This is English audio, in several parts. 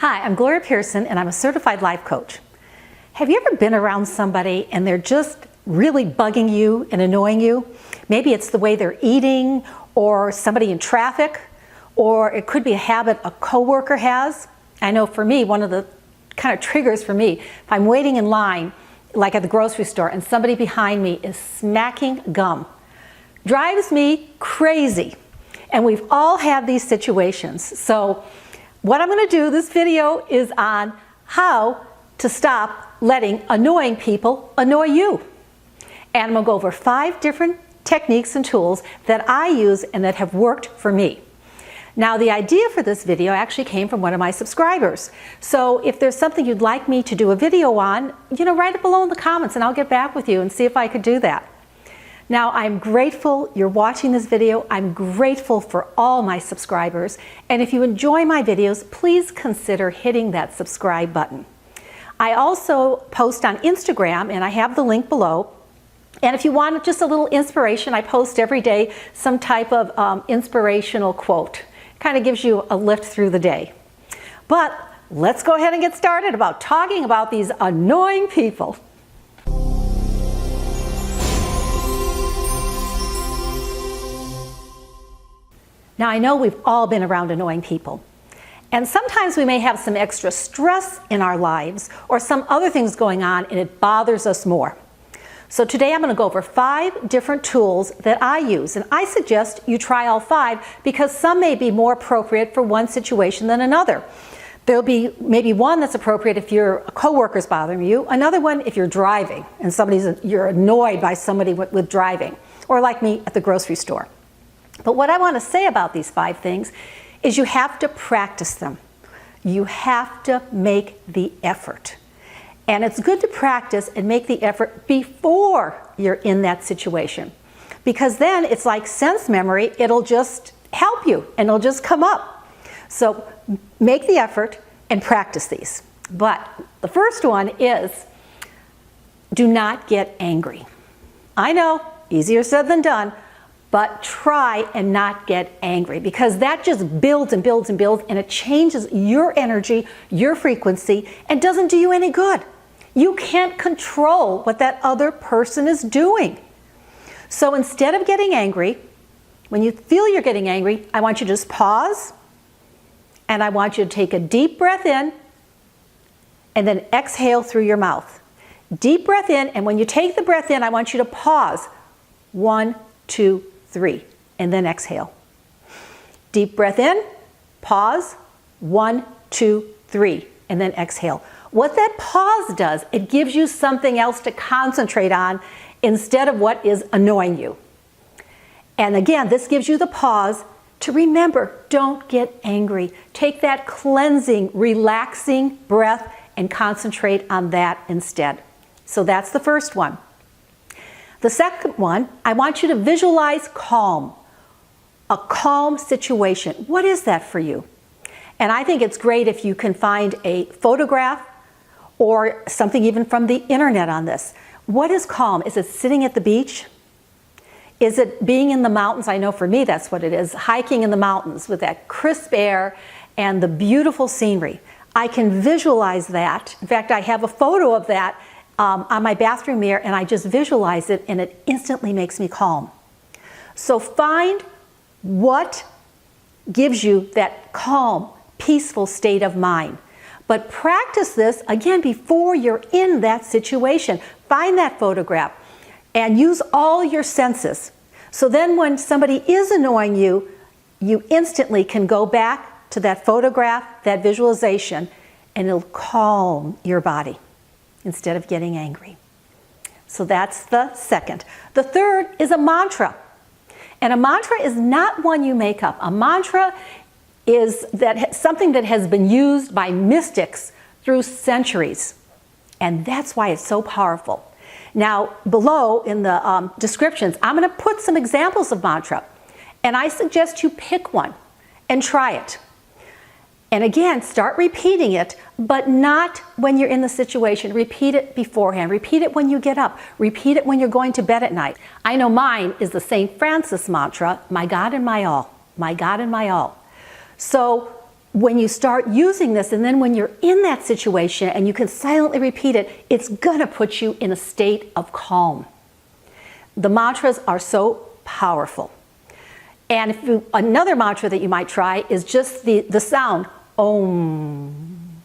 Hi, I'm Gloria Pierson and I'm a certified life coach. Have you ever been around somebody and they're just really bugging you and annoying you? Maybe it's the way they're eating, or somebody in traffic, or it could be a habit a coworker has. I know for me, one of the kind of triggers for me, if I'm waiting in line, like at the grocery store, and somebody behind me is smacking gum, drives me crazy. And we've all had these situations. So what I'm going to do, this video is on how to stop letting annoying people annoy you. And I'm going to go over 5 different techniques and tools that I use and that have worked for me. Now, the idea for this video actually came from one of my subscribers. So if there's something you'd like me to do a video on, write it below in the comments and I'll get back with you and see if I could do that. Now, I'm grateful you're watching this video. I'm grateful for all my subscribers. And if you enjoy my videos, please consider hitting that subscribe button. I also post on Instagram, and I have the link below. And if you want just a little inspiration, I post every day some type of inspirational quote. Kind of gives you a lift through the day. But let's go ahead and get started about talking about these annoying people. Now, I know we've all been around annoying people, and sometimes we may have some extra stress in our lives or some other things going on and it bothers us more. So today I'm going to go over 5 different tools that I use, and I suggest you try all 5 because some may be more appropriate for one situation than another. There'll be maybe one that's appropriate if your coworker's bothering you, another one if you're driving and you're annoyed by somebody with driving, or like me at the grocery store. But what I want to say about these 5 things is you have to practice them. You have to make the effort. And it's good to practice and make the effort before you're in that situation. Because then it's like sense memory, it'll just help you and it'll just come up. So make the effort and practice these. But the first one is, do not get angry. I know, easier said than done. But try and not get angry, because that just builds and builds and builds, and it changes your energy, your frequency, and doesn't do you any good. You can't control what that other person is doing. So instead of getting angry, when you feel you're getting angry, I want you to just pause, and I want you to take a deep breath in, and then exhale through your mouth. Deep breath in, and when you take the breath in, I want you to pause. 1, 2, 3, and then exhale. Deep breath in, pause, 1, 2, 3, and then exhale. What that pause does, it gives you something else to concentrate on instead of what is annoying you. And again, this gives you the pause to remember, don't get angry. Take that cleansing, relaxing breath and concentrate on that instead. So that's the first one. The second one, I want you to visualize calm, a calm situation. What is that for you? And I think it's great if you can find a photograph or something even from the internet on this. What is calm? Is it sitting at the beach? Is it being in the mountains? I know for me that's what it is, hiking in the mountains with that crisp air and the beautiful scenery. I can visualize that. In fact, I have a photo of that on my bathroom mirror, and I just visualize it, and it instantly makes me calm. So find what gives you that calm, peaceful state of mind. But practice this, again, before you're in that situation. Find that photograph and use all your senses. So then when somebody is annoying you, you instantly can go back to that photograph, that visualization, and it'll calm your body instead of getting angry. So that's the second. The third is a mantra. And a mantra is not one you make up. A mantra is something that has been used by mystics through centuries. And that's why it's so powerful. Now, below in the descriptions, I'm going to put some examples of mantra. And I suggest you pick one and try it. And again, start repeating it, but not when you're in the situation. Repeat it beforehand. Repeat it when you get up. Repeat it when you're going to bed at night. I know mine is the St. Francis mantra, my God and my all, my God and my all. So when you start using this, and then when you're in that situation and you can silently repeat it, it's gonna put you in a state of calm. The mantras are so powerful. And another mantra that you might try is just the sound, Om.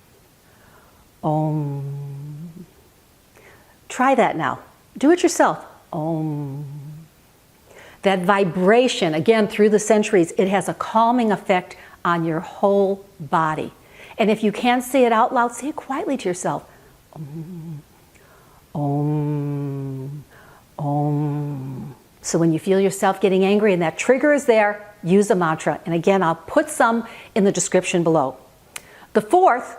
Om. Try that now. Do it yourself. Om. That vibration, again, through the centuries, it has a calming effect on your whole body. And if you can't say it out loud, say it quietly to yourself. Om. Om. Om. So when you feel yourself getting angry and that trigger is there, use a mantra. And again, I'll put some in the description below. The fourth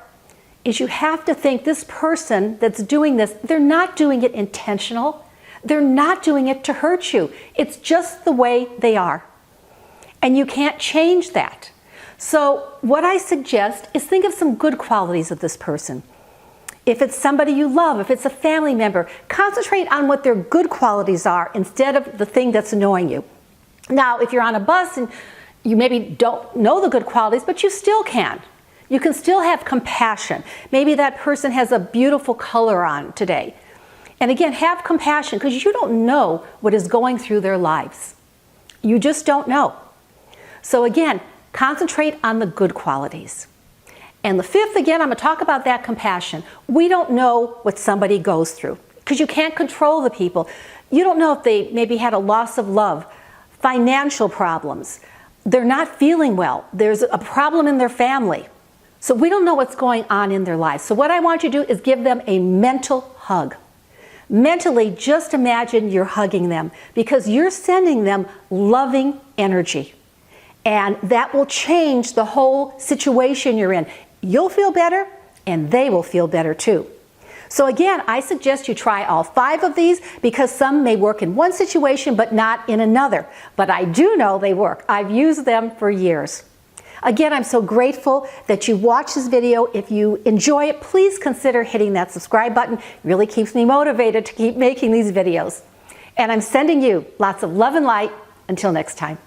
is you have to think this person that's doing this, they're not doing it intentional. They're not doing it to hurt you. It's just the way they are. And you can't change that. So what I suggest is think of some good qualities of this person. If it's somebody you love, if it's a family member, concentrate on what their good qualities are instead of the thing that's annoying you. Now, if you're on a bus and you maybe don't know the good qualities, but you still can. You can still have compassion. Maybe that person has a beautiful color on today. And again, have compassion because you don't know what is going through their lives. You just don't know. So again, concentrate on the good qualities. And the fifth, again, I'm going to talk about that compassion. We don't know what somebody goes through because you can't control the people. You don't know if they maybe had a loss of love, financial problems. They're not feeling well. There's a problem in their family. So we don't know what's going on in their lives. So what I want you to do is give them a mental hug. Mentally, just imagine you're hugging them because you're sending them loving energy. And that will change the whole situation you're in. You'll feel better and they will feel better too. So again, I suggest you try all 5 of these because some may work in one situation but not in another. But I do know they work. I've used them for years. Again, I'm so grateful that you watched this video. If you enjoy it, please consider hitting that subscribe button. It really keeps me motivated to keep making these videos. And I'm sending you lots of love and light. Until next time.